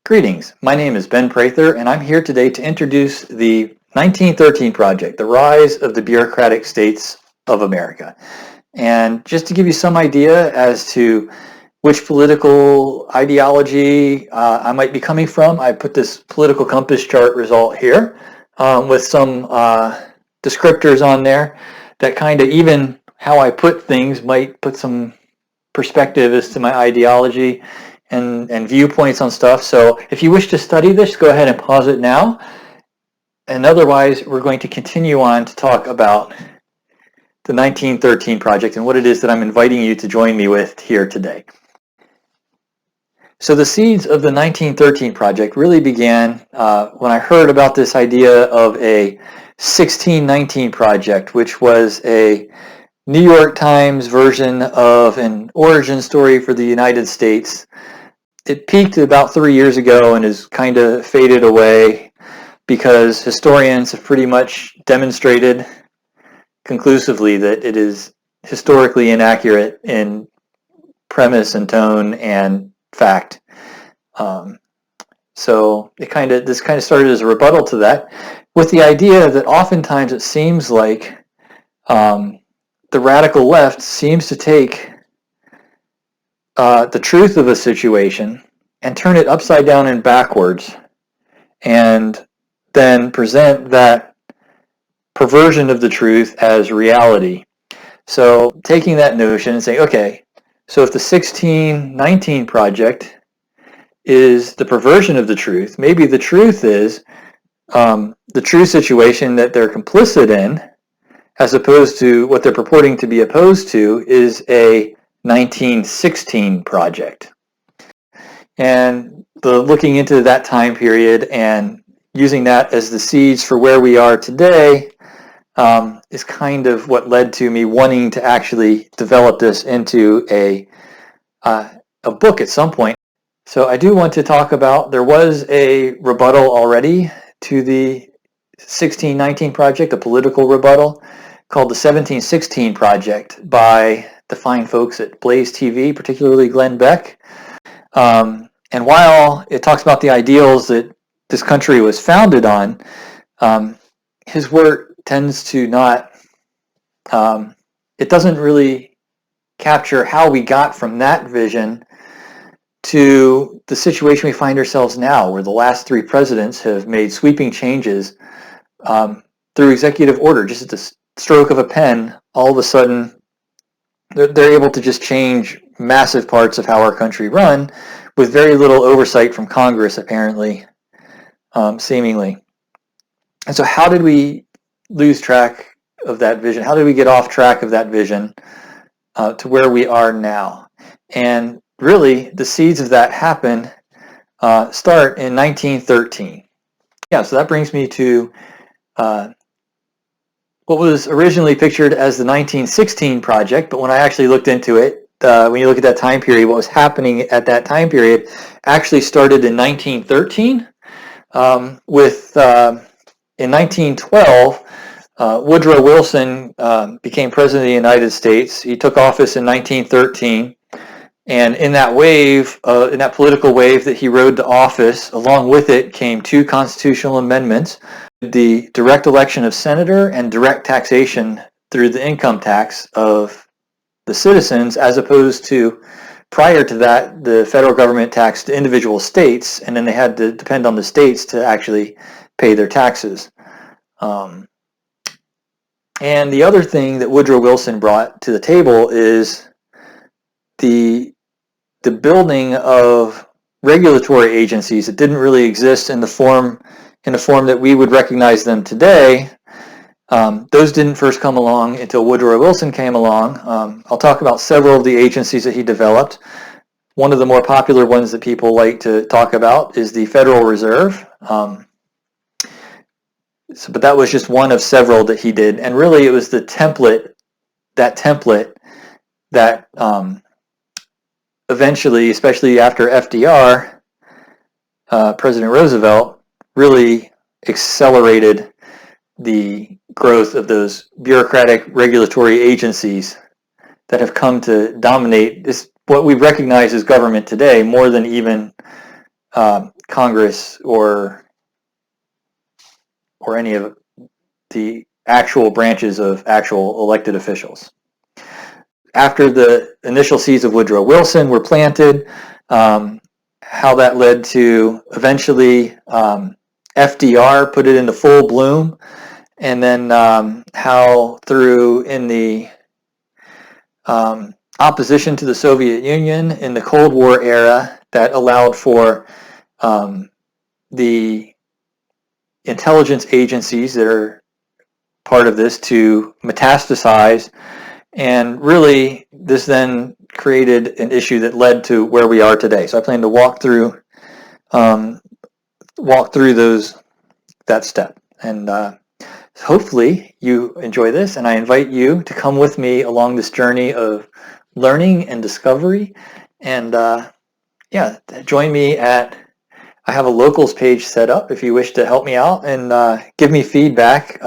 Greetings, my name is Ben Prather, and I'm here today to introduce the 1913 Project, the rise of the Bureaucratic States of America. And just to give you some idea as to which political ideology I might be coming from, I put this political compass chart result here with some descriptors on there that kind of, even how I put things, might put some perspective as to my ideology and viewpoints on stuff. So if you wish to study this, go ahead and pause it now. And otherwise, we're going to continue on to talk about the 1913 Project and what it is that I'm inviting you to join me with here today. So the seeds of the 1913 Project really began when I heard about this idea of a 1619 Project, which was a New York Times version of an origin story for the United States. It peaked about 3 years ago and has kind of faded away because historians have pretty much demonstrated conclusively that it is historically inaccurate in premise and tone and fact. So this kind of started as a rebuttal to that, with the idea that oftentimes it seems like the radical left seems to take the truth of a situation and turn it upside down and backwards, and then present that perversion of the truth as reality. So taking that notion and saying, okay, so if the 1619 Project is the perversion of the truth, maybe the truth is the true situation that they're complicit in, as opposed to what they're purporting to be opposed to, is a 1916 project. And looking into that time period and using that as the seeds for where we are today is kind of what led to me wanting to actually develop this into a book at some point. So I do want to talk about, there was a rebuttal already to the 1619 Project, a political rebuttal, called the 1716 Project by the fine folks at Blaze TV, particularly Glenn Beck. And while it talks about the ideals that this country was founded on, his work tends to not, it doesn't really capture how we got from that vision to the situation we find ourselves now, where the last three presidents have made sweeping changes through executive order. Just at the stroke of a pen, all of a sudden, they're able to just change massive parts of how our country run with very little oversight from Congress, apparently, seemingly. And so how did we lose track of that vision? How did we get off track of that vision to where we are now? And really, the seeds of that start in 1913. Yeah, so that brings me to what was originally pictured as the 1916 Project, but when I actually looked into it, when you look at that time period, what was happening at that time period actually started in 1913 in 1912, Woodrow Wilson became President of the United States. He took office in 1913, and in that wave, in that political wave that he rode to office, along with it came two constitutional amendments: the direct election of senator and direct taxation through the income tax of the citizens, as opposed to, prior to that, the federal government taxed individual states, and then they had to depend on the states to actually pay their taxes. And the other thing that Woodrow Wilson brought to the table is the building of regulatory agencies that didn't really exist in the form that we would recognize them today. Those didn't first come along until Woodrow Wilson came along. I'll talk about several of the agencies that he developed. One of the more popular ones that people like to talk about is the Federal Reserve. But that was just one of several that he did. And really it was the template that eventually, especially after FDR, President Roosevelt, really accelerated the growth of those bureaucratic regulatory agencies that have come to dominate this, what we recognize as government today, more than even Congress or any of the actual branches of actual elected officials. After the initial seeds of Woodrow Wilson were planted, how that led to eventually FDR put it into full bloom, and then how through in the opposition to the Soviet Union in the Cold War era that allowed for the intelligence agencies that are part of this to metastasize, and really this then created an issue that led to where we are today. So I plan to walk through that step, and hopefully you enjoy this, and I invite you to come with me along this journey of learning and discovery. And yeah, join me I have a locals page set up if you wish to help me out and give me feedback,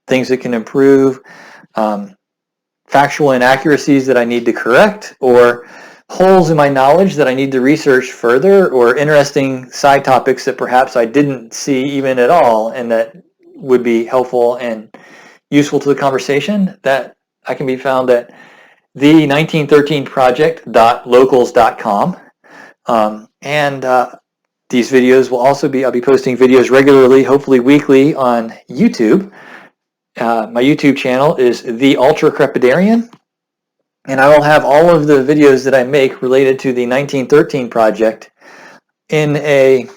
things that can improve, factual inaccuracies that I need to correct, or holes in my knowledge that I need to research further, or interesting side topics that perhaps I didn't see even at all and that would be helpful and useful to the conversation. That I can be found at the1913project.locals.com. These videos will also I'll be posting videos regularly, hopefully weekly, on YouTube. My YouTube channel is The Ultra Crepidarian, and I will have all of the videos that I make related to the 1913 project in a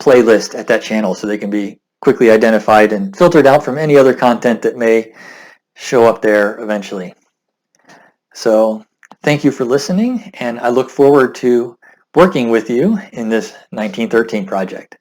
playlist at that channel, so they can be quickly identified and filtered out from any other content that may show up there eventually. So thank you for listening, and I look forward to working with you in this 1913 project.